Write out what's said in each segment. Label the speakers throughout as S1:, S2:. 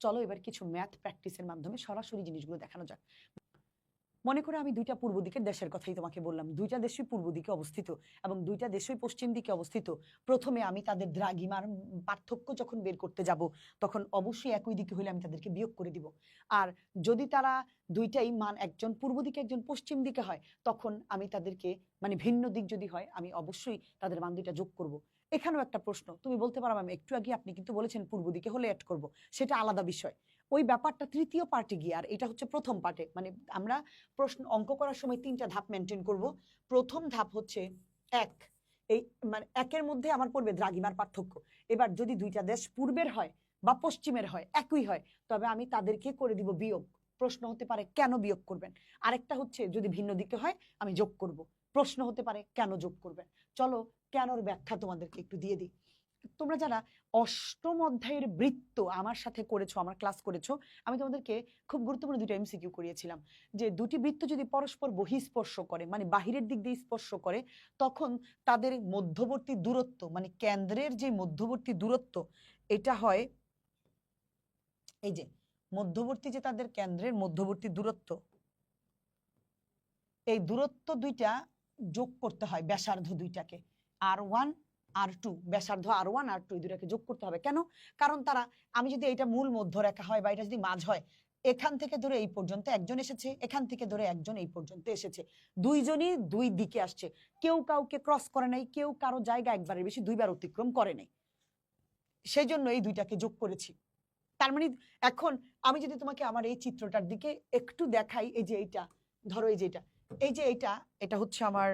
S1: চলো এবার কিছু ম্যাথ প্র্যাকটিসের মাধ্যমে সরাসরি জিনিসগুলো দেখানো যাক। মনে করে আমি দুইটা পূর্ব দিকের দেশের কথাই তোমাকে বললাম, দুইটা দেশই পূর্ব দিকে অবস্থিত এবং দুইটা দেশই পশ্চিম দিকে অবস্থিত। প্রথমে আমি তাদের দ্রাঘিমার পার্থক্য যখন বের করতে যাব তখন অবশ্যই একই দিকে হলে আমি তাদেরকে বিয়োগ করে দিব। আর যদি তারা দুইটাই মান একজন পূর্ব দিকে একজন পশ্চিম দিকে হয় তখন আমি তাদেরকে মানে ভিন্ন দিক যদি হয় আমি অবশ্যই তাদের মান দুইটা যোগ করব। এখানেও একটা প্রশ্ন, তুমি বলতে পারো ম্যাম একটু আগে আপনি কিন্তু বলেছেন পূর্ব দিকে হলে অ্যাড করব, সেটা আলাদা বিষয়। ওই ব্যাপারটা তৃতীয় পার্টে গিয়ে, আর এটা হচ্ছে প্রথম পার্টে। মানে আমরা প্রশ্ন অঙ্ক করার সময় তিনটা ধাপ মেনটেন করব। প্রথম ধাপ হচ্ছে এক, এই মানে একের মধ্যে আমার পড়বে দ্রাঘিমার পার্থক্য। এবার যদি দুইটা দেশ পূর্বের হয় বা পশ্চিমের হয় একই হয় তবে আমি তাদেরকে করে দিব বিয়োগ। প্রশ্ন হতে পারে কেন বিয়োগ করবেন। আরেকটা হচ্ছে যদি ভিন্ন দিকে হয় আমি যোগ করব। প্রশ্ন হতে পারে কেন যোগ করবেন। চলো কেনর ব্যাখ্যা তোমাদেরকে একটু দিয়ে দিই। তোমরা যারা অষ্টম অধ্যায়ের বৃত্ত আমার সাথে করেছো, আমার ক্লাস করেছো, আমি তোমাদেরকে খুব গুরুত্বপূর্ণ দুটো এমসিকিউ করিয়েছিলাম যে দুটি বৃত্ত যদি পরস্পর বহিঃস্পর্শ করে মানে বাহিরের দিক দিয়ে স্পর্শ করে তখন তাদের মধ্যবর্তী দূরত্ব মানে কেন্দ্রের যে মধ্যবর্তী দূরত্ব এটা হয় এই যে মধ্যবর্তী যে তাদের কেন্দ্রের মধ্যবর্তী দূরত্ব, এই দূরত্ব দুইটা যোগ করতে হয় ব্যাসার্ধ দুইটাকে, R1 R2, ব্যাসার্ধ R1 R2 এই দুটাকে যোগ করতে হবে। কেন? কারণ তারা, আমি যদি এটা মূল মধ্যরেখা হয় বা এটা যদি মাঝ হয়, এখান থেকে ধরে এই পর্যন্ত একজন এসেছে, এখান থেকে ধরে একজন এই পর্যন্ত এসেছে, দুইজনই দুই দিকে আসছে, কেউ কাউকে ক্রস করে নাই, কেউ কারো জায়গা একবারের বেশি দুইবার অতিক্রম করে নাই, সেই জন্য এই দুইটাকে যোগ করেছি। তার মানে এখন আমি যদি তোমাকে আমার এই চিত্রটার দিকে একটু দেখাই, এই যে এইটা ধরো, এই যে এটা, এই যে এটা হচ্ছে আমার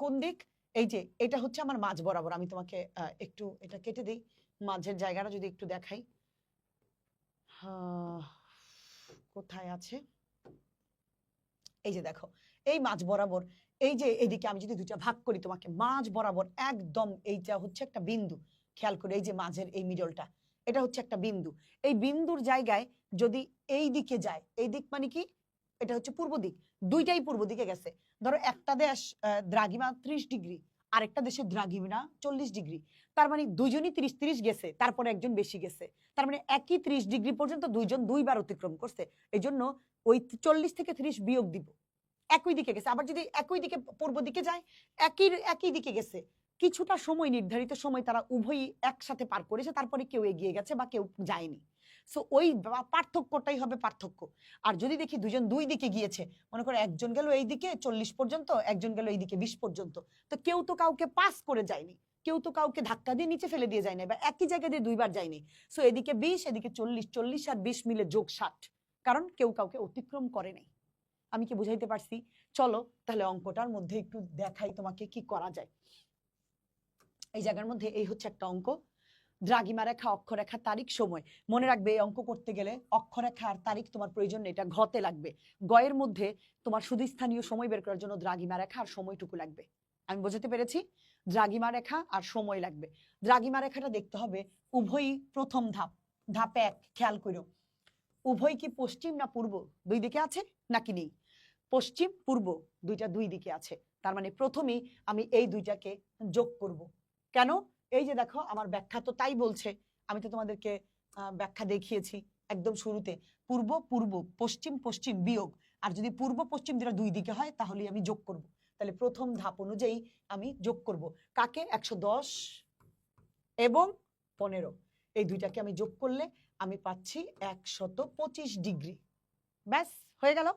S1: কোন দিক, এই যে এটা হচ্ছে আমার মাঝ বরাবর। আমি তোমাকে একটু এটা কেটে দিই, মাঝের জায়গাটা যদি একটু দেখাই, কোথায় আছে, এই যে দেখো এই মাঝ বরাবর, এই যে এদিকে আমি যদি দুইটা ভাগ করি তোমাকে মাঝ বরাবর একদম এইটা হচ্ছে একটা বিন্দু। খেয়াল করে এই যে মাঝের এই মিডলটা এটা হচ্ছে একটা বিন্দু। এই বিন্দুর জায়গায় যদি এই দিকে যায়, এই দিক মানে কি, এটা হচ্ছে পূর্ব দিক, দুইটাই পূর্ব দিকে গেছে। ধরো একটা দেশ দ্রাঘিমা 30 ডিগ্রি, আরেকটা দেশের দ্রাঘিমা 40 ডিগ্রি, তার মানে দুইজনই 30-30 গেছে, তারপরে একজন বেশি গেছে, তার মানে একই 30 ডিগ্রি পর্যন্ত দুইজন দুইবার অতিক্রম করছে। এই জন্য ওই 40 থেকে 30 বিয়োগ দিব, একই দিকে গেছে। আবার যদি একই দিকে পূর্ব দিকে যায়, একই দিকে গেছে, কিছুটা সময় নির্ধারিত সময় তারা উভয়ই একসাথে পার করেছে, তারপরে কেউ এগিয়ে গেছে বা কেউ যায়নি। সো ওই পার্থক্যটাই হবে পার্থক্য। আর যদি দেখি দুজন দুই দিকে গিয়েছে, মনে করো একজন গেল এই দিকে 40 পর্যন্ত, একজন গেল এই দিকে 20 পর্যন্ত, তো কেউ তো কাউকে পাস করে যায়নি, কেউ তো কাউকে ধাক্কা দিয়ে নিচে ফেলে দিয়ে যায়নি, বা একই জায়গা দিয়ে দুইবার যায়নি। সো এদিকে 20 এদিকে 40, 40 আর 20 মিলে যোগ 60, কারণ কেউ কাউকে অতিক্রম করে নাই। আমি কি বুঝাইতে পারছি? চলো তাহলে অঙ্কটার মধ্যে একটু দেখাই তোমাকে কি করা যায়। এই জায়গার মধ্যে এই হচ্ছে একটা অঙ্ক, দ্রাঘিমা রেখা, অক্ষরেখা, তারিখ, সময়। মনে রাখবে এই অঙ্ক করতে গেলে অক্ষরেখা আর তারিখ তোমার প্রয়োজন নেই, এটা ঘতে লাগবে। গয়ের মধ্যে তোমার শুধু স্থানীয় সময় বের করার জন্য দ্রাঘিমা রেখা আর সময়টুকু লাগবে। আমি বোঝাতে পেরেছি? দ্রাঘিমা রেখা আর সময় লাগবে। দ্রাঘিমা রেখাটা দেখতে হবে উভয়ই প্রথম ধাপ, ধাপ 1 খেয়াল করো, উভয় কি পশ্চিম না পূর্ব দুই দিকে আছে নাকি নেই? পশ্চিম পূর্ব দুইটা দুই দিকে আছে, তার মানে প্রথমেই আমি এই দুইটাকে যোগ করব। কেন? এই যে দেখো আমার ব্যাখ্যা তো তাই বলছে, আমি তো তোমাদেরকে ব্যাখ্যা দেখিয়েছি একদম শুরুতে, পূর্ব পূর্ব, পশ্চিম পশ্চিম বিয়োগ। আর যদি পূর্ব পশ্চিম দুটা দুই দিকে হয় তাহলে আমি যোগ করব। তাহলে প্রথম ধাপ অনুযায়ী আমি যোগ করব কাকে, 110 এবং 15, এই দুইটাকে আমি যোগ করলে আমি পাচ্ছি 125 ডিগ্রি। ব্যাস হয়ে গেল,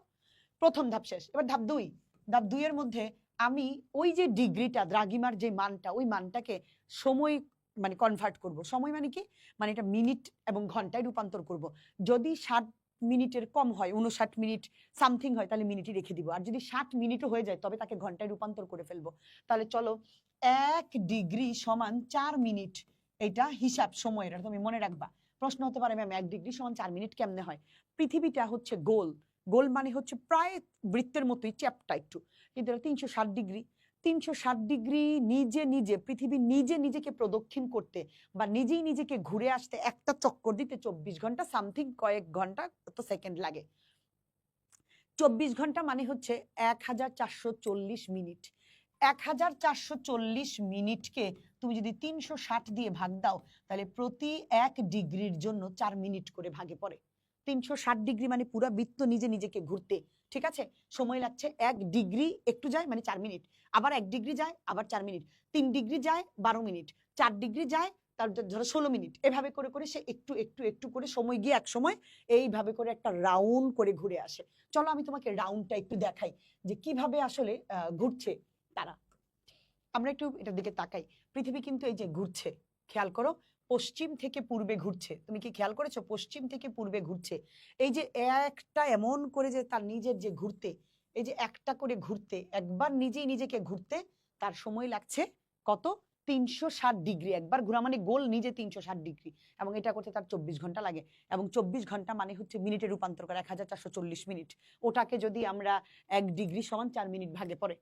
S1: প্রথম ধাপ শেষ। এবার ধাপ 2, ধাপ 2 এর মধ্যে আমি ওই যে ডিগ্রিটা দ্রাঘিমার যে মানটা, ওই মানটাকে সময় মানে কনভার্ট করব। সময় মানে কি, মানে এটা মিনিট এবং ঘন্টায় রূপান্তর করব। যদি 60 মিনিটের কম হয়, 59 মিনিট সামথিং হয়, তাহলে মিনিটই রেখে দিব। আর যদি 60 মিনিটও হয়ে যায় তবে তাকে ঘন্টায় রূপান্তর করে ফেলবো। তাহলে চলো 1 ডিগ্রি সমান 4 মিনিট, এটা হিসাব সময়ের, তুমি মনে রাখবা। প্রশ্ন হতে পারে ম্যাম 1 ডিগ্রি সমান 4 মিনিট কেমনে হয়? পৃথিবীটা হচ্ছে গোল, গোল মানে হচ্ছে প্রায় বৃত্তের মতোই চ্যাপ্টা একটু, কিন্তু 360 ডিগ্রি, 360 ডিগ্রি নিজে নিজে পৃথিবী নিজে নিজেকে প্রদক্ষিণ করতে বা নিজেই নিজেকে ঘুরে আসতে একটা চক্কর দিতে 24 ঘন্টা সামথিং, কয়েক ঘন্টা তো সেকেন্ড লাগে। 24 ঘন্টা মানে হচ্ছে 1440 মিনিট। 1440 মিনিটকে তুমি যদি 360 দিয়ে ভাগ দাও তাহলে প্রতি 1 ডিগ্রির জন্য 4 মিনিট করে ভাগে পড়ে। 360 ডিগ্রি মানে পুরো বৃত্ত নিজে নিজেকে ঘুরতে, ঠিক আছে? সময় লাগছে 1 ডিগ্রি একটু যায় মানে 4 মিনিট, আবার 1 ডিগ্রি যায় আবার 4 মিনিট, 3 ডিগ্রি যায় 12 মিনিট, 4 ডিগ্রি যায় তার ধরো 16 মিনিট, এভাবে করে করে সে একটু একটু একটু করে সময় গিয়ে এক সময় এইভাবে করে একটা রাউন্ড করে ঘুরে আসে। চলো আমি তোমাকে রাউন্ডটা একটু দেখাই যে কিভাবে আসলে ঘুরছে তারা। আমরা একটু এটার দিকে তাকাই। পৃথিবী কিন্তু এই যে ঘুরছে, খেয়াল করো, পশ্চিম থেকে পূর্বে ঘুরছে। তুমি কি খেয়াল করেছো? পশ্চিম থেকে পূর্বে ঘুরছে। এই যে একটা এমন করে যে তার নিজের যে ঘুরতে, এই যে একটা করে ঘুরতে, একবার নিজেই নিজেকে ঘুরতে তার সময় লাগছে কত? 360 ডিগ্রি। একবার ঘোরা মানে গোল নিজে 360 ডিগ্রি, এবং এটা করতে তার 24 ঘন্টা লাগে। এবং 24 ঘন্টা মানে হচ্ছে মিনিটে রূপান্তর করা, 1440 মিনিট। ওটাকে যদি আমরা 1 ডিগ্রি সমান 4 মিনিট ভাগে পড়ে,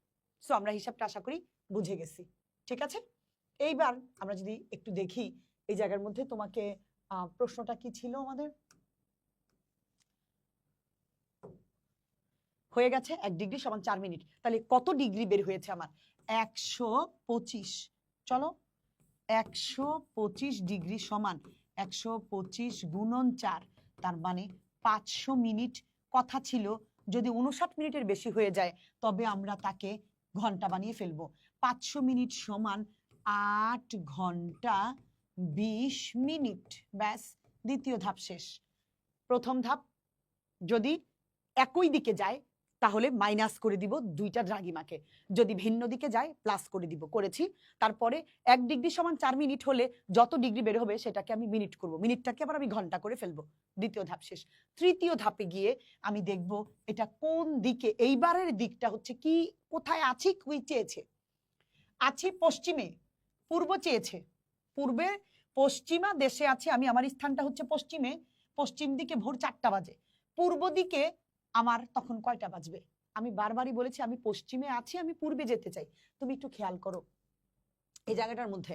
S1: সো আমরা হিসাবটা আশা করি বুঝে গেছি, ঠিক আছে? এইবার আমরা যদি একটু দেখি এই জায়গার মধ্যে তোমাকে প্রশ্নটা কি ছিল আমাদের? হয়ে গেছে 1 ডিগ্রি সমান 4 মিনিট। তাহলে কত ডিগ্রি বের হয়েছে আমার? 125। চলো 125 ডিগ্রি সমান 125 গুণন 4, তার মানে 500 মিনিট। কথা ছিল যদি 59 মিনিটের বেশি হয়ে যায় তবে আমরা তাকে ঘন্টা বানিয়ে ফেলবো। 500 মিনিট সমান 8 ঘন্টা 20 মিনিট। ব্যাস, দ্বিতীয় ধাপ শেষ। প্রথম ধাপ যদি একই দিকে যায় তাহলে মাইনাস করে দিব দুইটা দ্রাঘিমাকে, যদি ভিন্ন দিকে যায় প্লাস করে দিব, করেছি। তারপরে 1 ডিগ্রি সমান 4 মিনিট হলে যত ডিগ্রি বের হবে সেটাকে আমি মিনিট করব, মিনিটটাকে আবার আমি ঘন্টা করে ফেলবো। দ্বিতীয় ধাপ শেষ। তৃতীয় ধাপে গিয়ে আমি দেখব এটা কোন দিকে। এইবারের দিকটা হচ্ছে কি, কোথায় আছি, কি চেয়েছে। আছি পশ্চিমে, পূর্ব চেয়েছে। পূর্বে পশ্চিমা দেশে আছি আমি, আমার স্থানটা হচ্ছে পশ্চিমে। পশ্চিম দিকে ভোর 4টা বাজে। পূর্ব দিকে আমার তখন কয়টা বাজবে? আমি বারবারই বলেছি আমি পশ্চিমে আছি, আমি পূর্বে যেতে চাই। তুমি একটু খেয়াল করো এই জায়গাটার মধ্যে,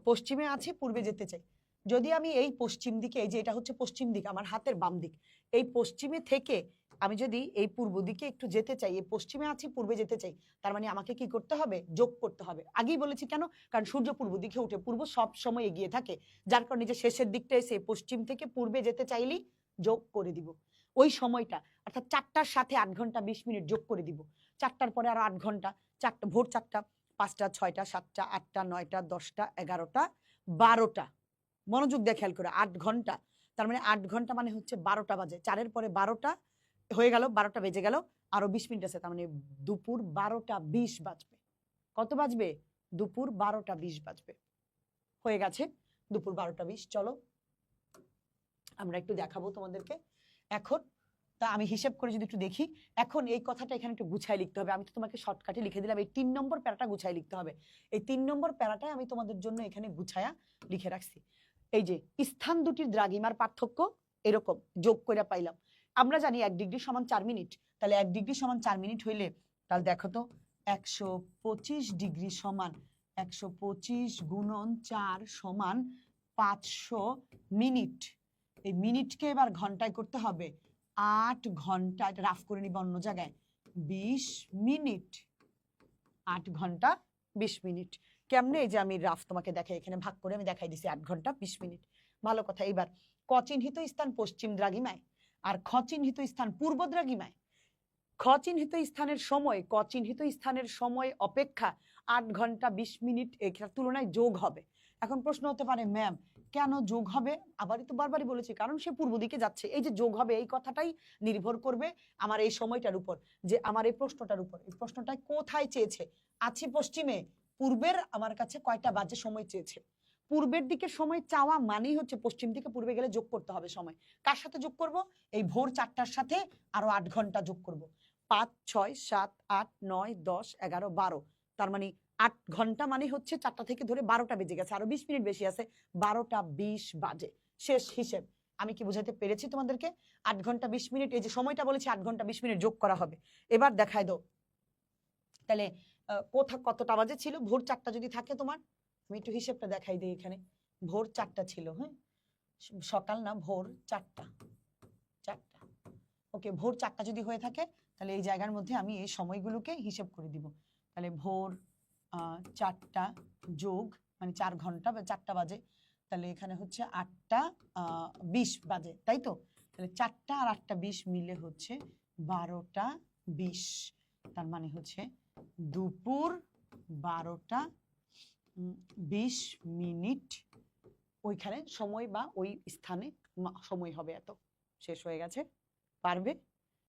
S1: পশ্চিমে আছি পূর্বে যেতে চাই। যদি আমি এই পশ্চিম দিকে, এই যে এটা হচ্ছে পশ্চিম দিক, আমার হাতের বাম দিক, এই পশ্চিমে থেকে আমি যদি এই পূর্ব দিকে একটু যেতে চাই, এই পশ্চিমে আছি পূর্বে যেতে চাই, তার মানে আমাকে কি করতে হবে? যোগ করতে হবে। আগেই বলেছি কেন? কারণ সূর্য পূর্ব দিকে উঠে, পূর্ব সব সময় এগিয়ে থাকে, যার কারণে যে শেষের দিকটা এসে পশ্চিম থেকে পূর্বে যেতে চাইলেই যোগ করে দিব ওই সময়টা, অর্থাৎ 4টার সাথে 8 ঘন্টা 20 মিনিট যোগ করে দিব। 4টার পরে আরো 8 ঘন্টা, 4টা ভোর 4টা, 5টা, 6টা, 7টা, 8টা, 9টা, 10টা, 11টা, 12টা। মনোযোগ দিয়ে খেয়াল করে, 8 ঘন্টা, তার মানে 8 ঘন্টা মানে হচ্ছে 12টা বাজে। 4-এর পরে 12টা হয়ে গেল, 12টা বেজে গেল, আরো 20 মিনিট আছে, তার মানে দুপুর 12টা 20 বাজবে। কত বাজবে? দুপুর 12টা 20 বাজবে। হয়ে গেছে দুপুর 12টা 20। চলো আমরা একটু দেখাবো তোমাদেরকে এখন। তা আমি হিসেব করে যদি একটু দেখি, এখন এই কথাটা এখানে একটু গুছায় লিখতে হবে। আমি তো তোমাকে শর্টকাটে লিখে দিলাম, এই 3 নম্বর প্যারাটা গুছায় লিখতে হবে। এই 3 নম্বর প্যারাটাই আমি তোমাদের জন্য এখানে গুছায়া লিখে রাখছি। এই যে স্থান দুটির দ্রাঘিমার পার্থক্য এরকম যোগ করে পাইলাম। আমরা জানি 1 ডিগ্রি সমান 4 মিনিট, তাহলে 1 ডিগ্রি সমান 4 মিনিট হইলে তাহলে দেখো তো 125 ডিগ্রি সমান 125 গুণন 4 সমান 500 মিনিট। এই মিনিটকে এবার ঘন্টায় করতে হবে। 8 ঘন্টা, এটা রাফ করে নিব অন্য জায়গায়, 20 মিনিট। 8 ঘন্টা 20 মিনিট কেমনে? এই যে আমি রাফ তোমাকে দেখাই, এখানে ভাগ করে আমি দেখাই দিছি 8 ঘন্টা 20 মিনিট। ভালো কথা। এবার ক চিহ্নিত স্থান পশ্চিম দ্রাঘিমায় আর খ চিহ্নিত স্থান পূর্ব দ্রাঘিমায়। খ চিহ্নিত স্থানের সময় ক চিহ্নিত স্থানের সময় অপেক্ষা 8 ঘন্টা 20 মিনিট এর তুলনায় যোগ হবে। এখন প্রশ্ন হতে পারে ম্যাম কেন যোগ হবে? আবারই তো বারবারই বলেছি, কারণ সে পূর্ব দিকে যাচ্ছে। এই যে যোগ হবে এই কথাটাই নির্ভর করবে আমার এই সময়টার উপর, যে আমার এই প্রশ্নটার উপর। এই প্রশ্নটা কোথায় চেয়েছে? আছি পশ্চিমে, পূর্বের আমার কাছে কয়টা বাজে সময় চেয়েছে। পূর্বের দিকে সময় চাওয়া মানেই হচ্ছে পশ্চিম থেকে পূর্বে গেলে যোগ করতে হবে সময়। কার সাথে যোগ করব? এই ভোর 4টার সাথে আরো 8 ঘন্টা যোগ করব। 5, 6, 7, 8, 9, 10, 11, 12, তার মানে 8 ঘন্টা মানে হচ্ছে 4টা থেকে ধরে 12টা বেজে গেছে, আরো 20 মিনিট বেশি আছে, 12টা 20 বাজে। শেষ হিসেব। আমি কি বুঝাতে পেরেছি তোমাদেরকে? 8 ঘন্টা 20 মিনিট, এই যে সময়টা বলেছি 8 ঘন্টা 20 মিনিট যোগ করা হবে। এবার দেখাই দাও তাহলে কতটা বাজে ছিল। ভোর 4টা যদি থাকে তোমার, আমি একটু হিসেবটা দেখাই দিই এখানে। ভোর 4টা ছিল, হ্যাঁ, সকাল না, ভোর 4টা। ওকে, ভোর 4টা যদি হয়ে থাকে তাহলে এই জায়গার মধ্যে আমি এই সময়গুলোকে হিসেব করে দিব। তাহলে ভোর 4টা যোগ মানে 4 ঘন্টা বা 4টা বাজে, তাহলে এখানে হচ্ছে 8টা 20 বাজে, তাই তো? তাহলে 4টা আর 8টা 20 মিলে হচ্ছে 12টা 20, তার মানে হচ্ছে দুপুর 12টা 20 মিনিট ওইখানে সময় বা ওই স্থানে সময় হবে। এত শেষ হয়ে গেছে। পারবে?